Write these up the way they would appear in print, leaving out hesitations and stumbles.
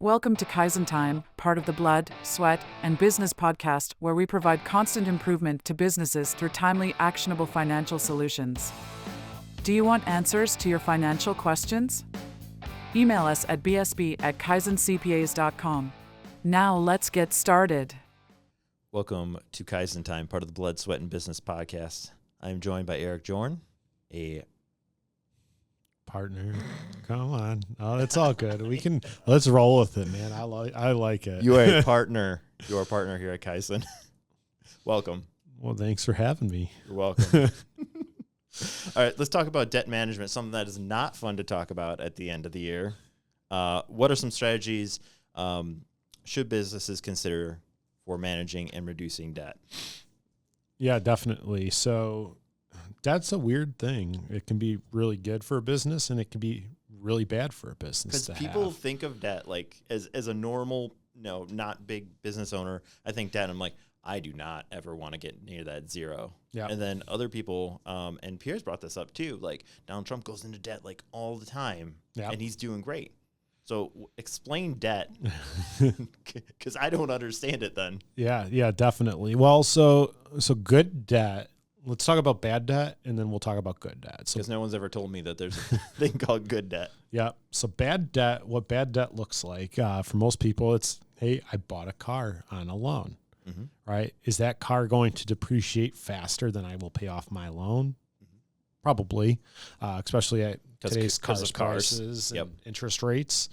Welcome to Kaizen Time, part of the Blood, Sweat, and Business podcast, where we provide constant improvement to businesses through timely, actionable financial solutions. Do you want answers to your financial questions? Email us at bsb@kaizencpas.com. Now let's get started. Welcome to Kaizen Time, part of the Blood, Sweat, and Business podcast. I am joined by Eric Jorn, a partner. Come on. Oh, it's all good. Let's roll with it, man. I like it. You are a partner. You are a partner here at Kaizen. Welcome. Well, thanks for having me. You're welcome. All right, let's talk about debt management, something that is not fun to talk about at the end of the year. What are some strategies should businesses consider for managing and reducing debt? Yeah, definitely. So debt's a weird thing. It can be really good for a business and it can be really bad for a business. Because people think of debt like as a normal, not big business owner. I think debt, I'm like, I do not ever want to get near that zero. Yeah. And then other people, and Pierre's brought this up too, like Donald Trump goes into debt like all the time and he's doing great. So explain debt because I don't understand it then. Yeah, definitely. Well, so good debt. Let's talk about bad debt, and then we'll talk about good debt. Because no one's ever told me that there's a thing called good debt. Yeah. So bad debt, what bad debt looks like for most people, it's, hey, I bought a car on a loan, right? Is that car going to depreciate faster than I will pay off my loan? Probably, especially at today's cars prices and interest rates.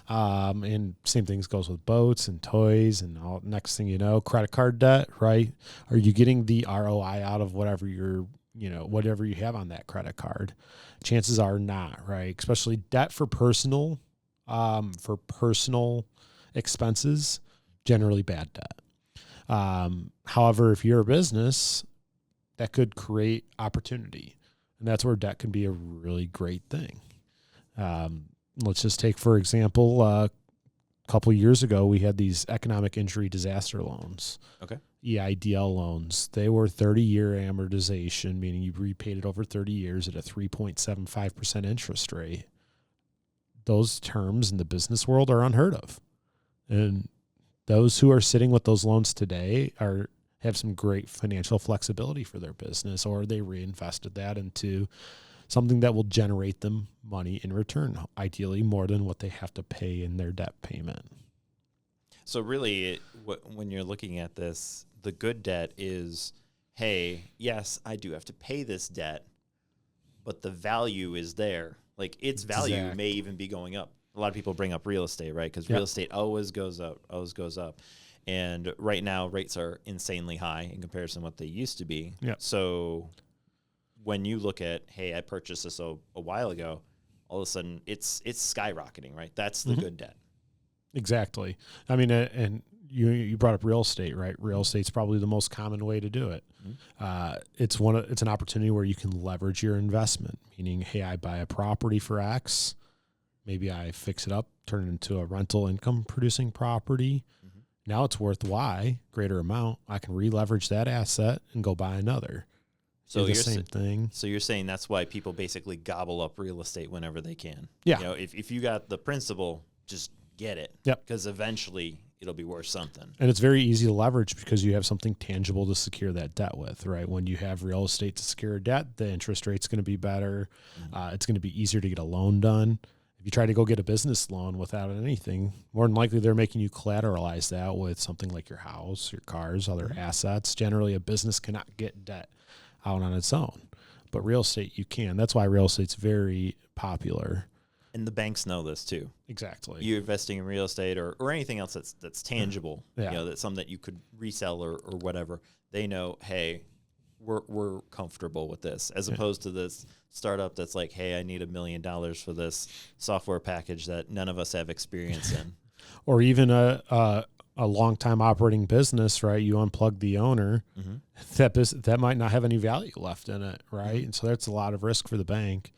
And same things goes with boats and toys and all. Next thing you know, credit card debt, right? Are you getting the ROI out of whatever whatever you have on that credit card? Chances are not, right? Especially debt for personal expenses, generally bad debt. However, if you're a business, that could create opportunity. And that's where debt can be a really great thing. Let's just take, for example, a couple years ago, we had these economic injury disaster loans. Okay. EIDL loans. They were 30-year amortization, meaning you repaid it over 30 years at a 3.75% interest rate. Those terms in the business world are unheard of. And those who are sitting with those loans today have some great financial flexibility for their business, or they reinvested that into something that will generate them money in return, ideally more than what they have to pay in their debt payment. So really, when you're looking at this, the good debt is, hey, yes, I do have to pay this debt, but the value is there. Like its value may even be going up. A lot of people bring up real estate, right? Because real estate always goes up. And right now, rates are insanely high in comparison to what they used to be. Yep. So when you look at, hey, I purchased this a while ago, all of a sudden it's skyrocketing, right? That's the good debt. Exactly. I mean, and you brought up real estate, right? Real estate's probably the most common way to do it. It's an opportunity where you can leverage your investment, meaning, hey, I buy a property for X, maybe I fix it up, turn it into a rental income producing property. Now it's worth Y, greater amount. I can re-leverage that asset and go buy another. So the same thing. So you're saying that's why people basically gobble up real estate whenever they can. Yeah. If you got the principal, just get it. Yep. Because eventually it'll be worth something. And it's very easy to leverage because you have something tangible to secure that debt with, right? When you have real estate to secure debt, the interest rate's going to be better. It's going to be easier to get a loan done. If you try to go get a business loan without anything, more than likely they're making you collateralize that with something like your house, your cars, other assets. Generally, a business cannot get debt out on its own, but real estate you can. That's why real estate's very popular. And the banks know this too. Exactly. You're investing in real estate or anything else that's tangible, that's something that you could resell or whatever. They know, hey, we're comfortable with this, as opposed to this startup that's like, hey, I need $1 million for this software package that none of us have experience in. Or even a long-time operating business, right? You unplug the owner, that might not have any value left in it, right? And so that's a lot of risk for the bank.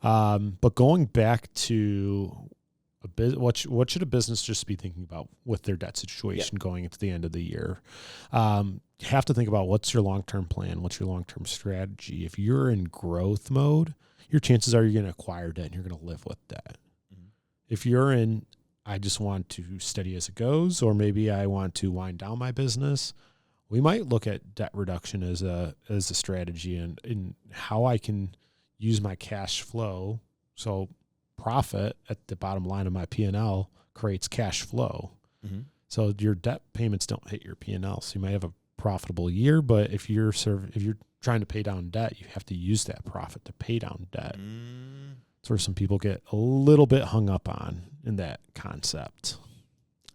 But going back to what should a business just be thinking about with their debt situation going into the end of the year? You have to think about what's your long-term plan, what's your long-term strategy. If you're in growth mode, your chances are you're going to acquire debt and you're going to live with debt. If you're in I just want to steady as it goes, or maybe I want to wind down my business, we might look at debt reduction as a strategy and in how I can use my cash flow. So profit at the bottom line of my P&L creates cash flow. Mm-hmm. So your debt payments don't hit your P&L. So you might have a profitable year, but if you're trying to pay down debt, you have to use that profit to pay down debt. That's where some people get a little bit hung up on in that concept.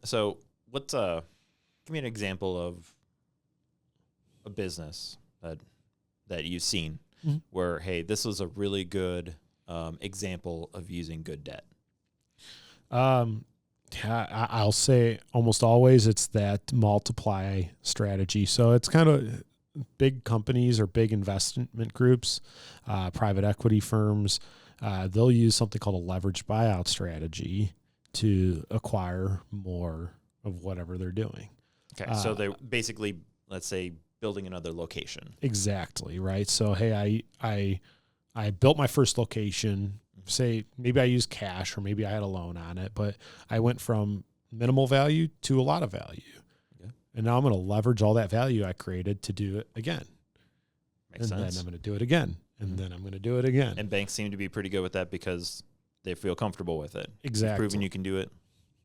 So give me an example of a business that you've seen where, hey, this was a really good example of using good debt. I'll say almost always it's that multiply strategy. So it's kind of big companies or big investment groups, private equity firms. They'll use something called a leverage buyout strategy to acquire more of whatever they're doing. Okay, so they're basically, let's say, building another location. Exactly, right? So, hey, I built my first location. Say maybe I used cash or maybe I had a loan on it, but I went from minimal value to a lot of value. Okay. And now I'm going to leverage all that value I created to do it again. Makes sense. Then I'm going to do it again. And then I'm going to do it again. And banks seem to be pretty good with that because they feel comfortable with it. Exactly. Proving you can do it.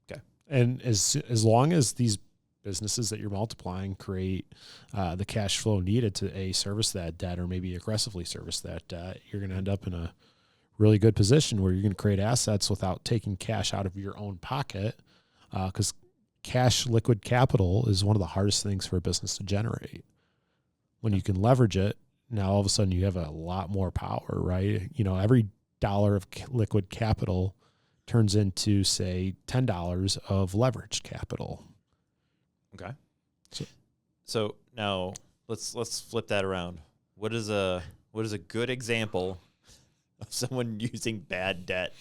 Okay. And as long as these businesses that you're multiplying create the cash flow needed to service that debt or maybe aggressively service that debt, you're going to end up in a really good position where you're going to create assets without taking cash out of your own pocket, because cash liquid capital is one of the hardest things for a business to generate. When you can leverage it, now all of a sudden you have a lot more power, right? You know, every dollar of liquid capital turns into, say, $10 of leveraged capital. Okay. So now let's flip that around. What is a good example of someone using bad debt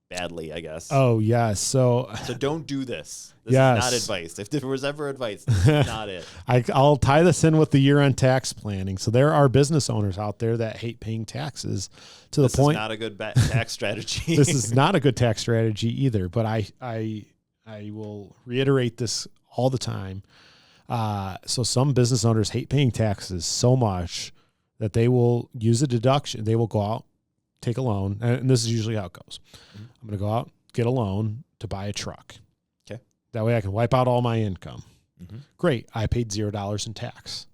badly, I guess? Oh, yeah. So don't do this. This is not advice. If there was ever advice, this is not it. I'll tie this in with the year-end tax planning. So there are business owners out there that hate paying taxes to the point. This is not a good tax strategy. This is not a good tax strategy either, but I will reiterate this all the time. So some business owners hate paying taxes so much that they will use a deduction. They will go out, take a loan, and this is usually how it goes. Mm-hmm. I'm going to go out, get a loan to buy a truck. Okay. That way I can wipe out all my income. Mm-hmm. Great. I paid $0 in tax.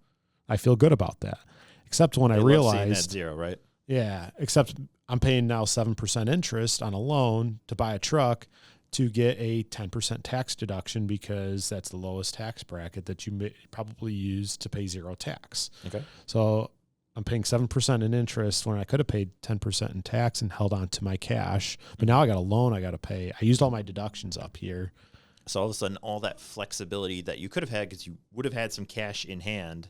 I feel good about that. Except when I realized that zero, right? Yeah. Except I'm paying now 7% interest on a loan to buy a truck to get a 10% tax deduction because that's the lowest tax bracket that you may probably use to pay zero tax. Okay. So I'm paying 7% in interest when I could have paid 10% in tax and held on to my cash. But now I got a loan I got to pay. I used all my deductions up here. So all of a sudden, all that flexibility that you could have had because you would have had some cash in hand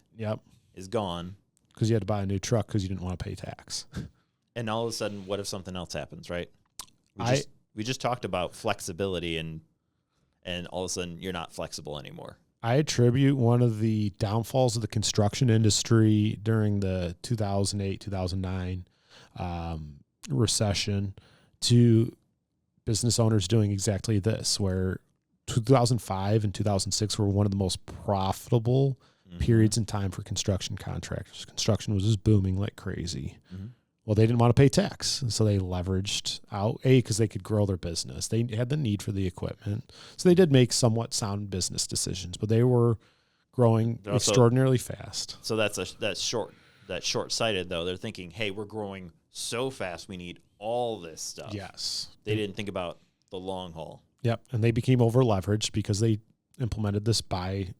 is gone. Because you had to buy a new truck because you didn't want to pay tax. And all of a sudden, what if something else happens, right? We just talked about flexibility and all of a sudden you're not flexible anymore. I attribute one of the downfalls of the construction industry during the 2008, 2009 recession to business owners doing exactly this, where 2005 and 2006 were one of the most profitable periods in time for construction contractors. Construction was just booming like crazy. Mm-hmm. Well, they didn't want to pay tax, so they leveraged out, because they could grow their business. They had the need for the equipment, so they did make somewhat sound business decisions, but they were growing extraordinarily fast. So that's short-sighted, though. They're thinking, hey, we're growing so fast, we need all this stuff. Yes. They didn't think about the long haul. Yep, and they became over-leveraged because they implemented this buy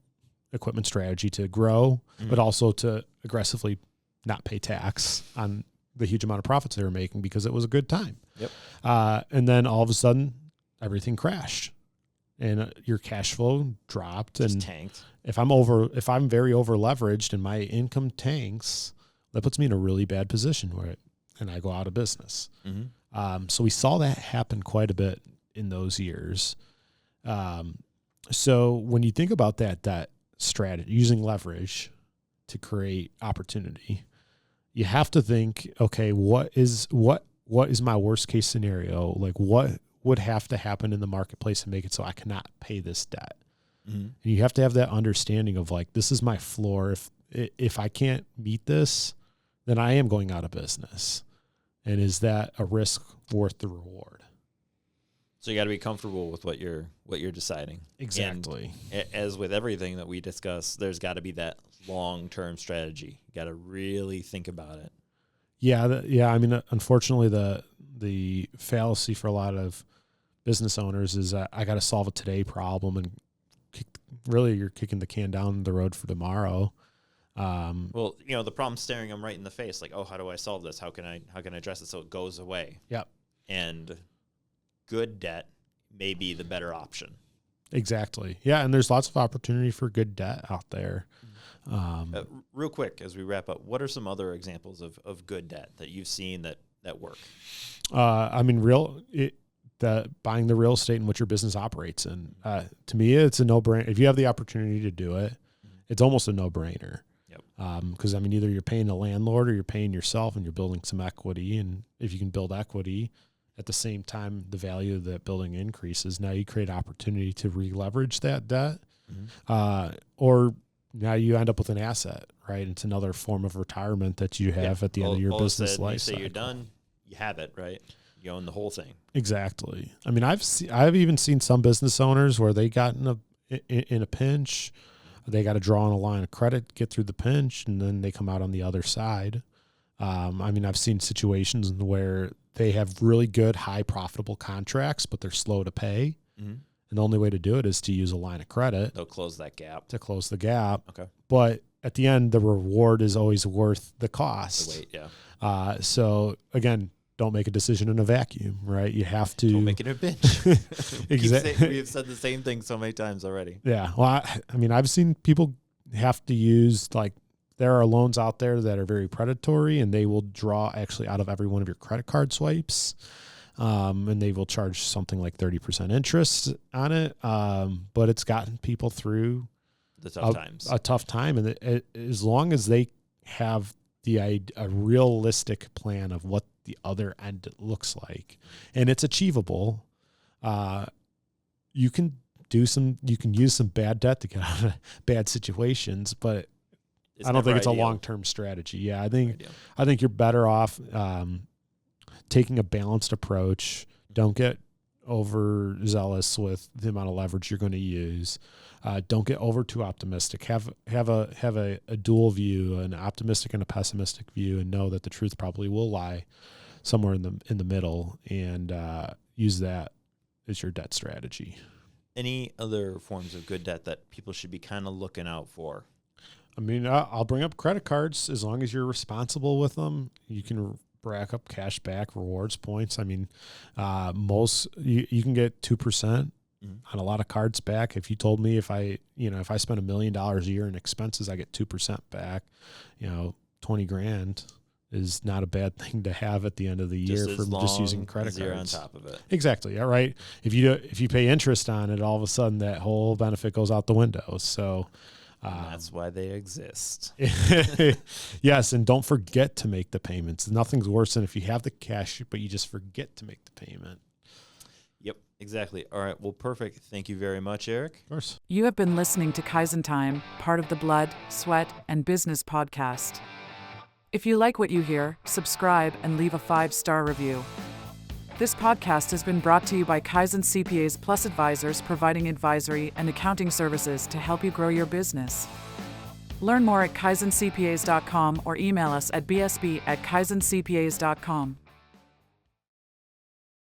equipment strategy to grow, but also to aggressively not pay tax on the huge amount of profits they were making because it was a good time. Yep. And then all of a sudden, everything crashed, and your cash flow dropped. Just and tanked. If I'm very over leveraged and my income tanks, that puts me in a really bad position and I go out of business. Mm-hmm. So we saw that happen quite a bit in those years. So when you think about that strategy, using leverage to create opportunity, you have to think, okay, what is my worst case scenario? Like what would have to happen in the marketplace to make it so I cannot pay this debt? Mm-hmm. And you have to have that understanding of like, this is my floor. If I can't meet this, then I am going out of business. And is that a risk worth the reward? So you got to be comfortable with what you're deciding. Exactly. And as with everything that we discuss, there's got to be that long-term strategy. You got to really think about it. Yeah. I mean, unfortunately, the fallacy for a lot of business owners is I got to solve a today problem, and really you're kicking the can down the road for tomorrow. Well, the problem's staring them right in the face. Like, oh, how do I solve this? How can I address it so it goes away? Yep. And good debt may be the better option. Exactly. Yeah, and there's lots of opportunity for good debt out there. Real quick, as we wrap up, what are some other examples of good debt that you've seen that work? I mean, buying the real estate in which your business operates in. To me, it's a no-brainer. If you have the opportunity to do it, it's almost a no-brainer. Yep. Because I mean, either you're paying a landlord or you're paying yourself, and you're building some equity. And if you can build equity at the same time, the value of that building increases. Now you create opportunity to re-leverage that debt, or now you end up with an asset, right? It's another form of retirement that you have at the end of your business life. You say you're done, you have it, right? You own the whole thing. Exactly. I mean, I've even seen some business owners where they got in a pinch. They got to draw on a line of credit, get through the pinch, and then they come out on the other side. I mean, I've seen situations where they have really good, high profitable contracts, but they're slow to pay. Mm-hmm. And the only way to do it is to use a line of credit. They'll close that gap. To close the gap. Okay. But at the end, the reward is always worth the cost. The wait, yeah. So again, don't make a decision in a vacuum, right? You have to. Don't make it a bitch. Exactly. We've said the same thing so many times already. Yeah. Well, I mean, I've seen people have to use, like, there are loans out there that are very predatory, and they will draw actually out of every one of your credit card swipes. And they will charge something like 30% interest on it. But it's gotten people through the tough times. A tough time. And as long as they have a realistic plan of what the other end looks like, and it's achievable, you can use some bad debt to get out of bad situations, but I don't think it's ideal. A long-term strategy. Yeah, I think you're better off taking a balanced approach. Don't get overzealous with the amount of leverage you're going to use. Don't get too optimistic. Have a dual view, an optimistic and a pessimistic view, and know that the truth probably will lie somewhere in the middle, and use that as your debt strategy. Any other forms of good debt that people should be kind of looking out for? I mean, I'll bring up credit cards. As long as you're responsible with them, you can rack up cash back rewards points. I mean, you can get 2% on a lot of cards back. If you told me if I spend $1 million a year in expenses, I get 2% back, $20,000 is not a bad thing to have at the end of the year from just using credit cards. You're on top of it. Exactly. All right. If you pay interest on it, all of a sudden that whole benefit goes out the window. So that's why they exist. Yes, and don't forget to make the payments. Nothing's worse than if you have the cash, but you just forget to make the payment. Yep, exactly. All right, well, perfect. Thank you very much, Eric. Of course. You have been listening to Kaizen Time, part of the Blood, Sweat, and Business podcast. If you like what you hear, subscribe and leave a 5-star review. This podcast has been brought to you by Kaizen CPAs Plus Advisors, providing advisory and accounting services to help you grow your business. Learn more at kaizencpas.com or email us at bsb@kaizencpas.com.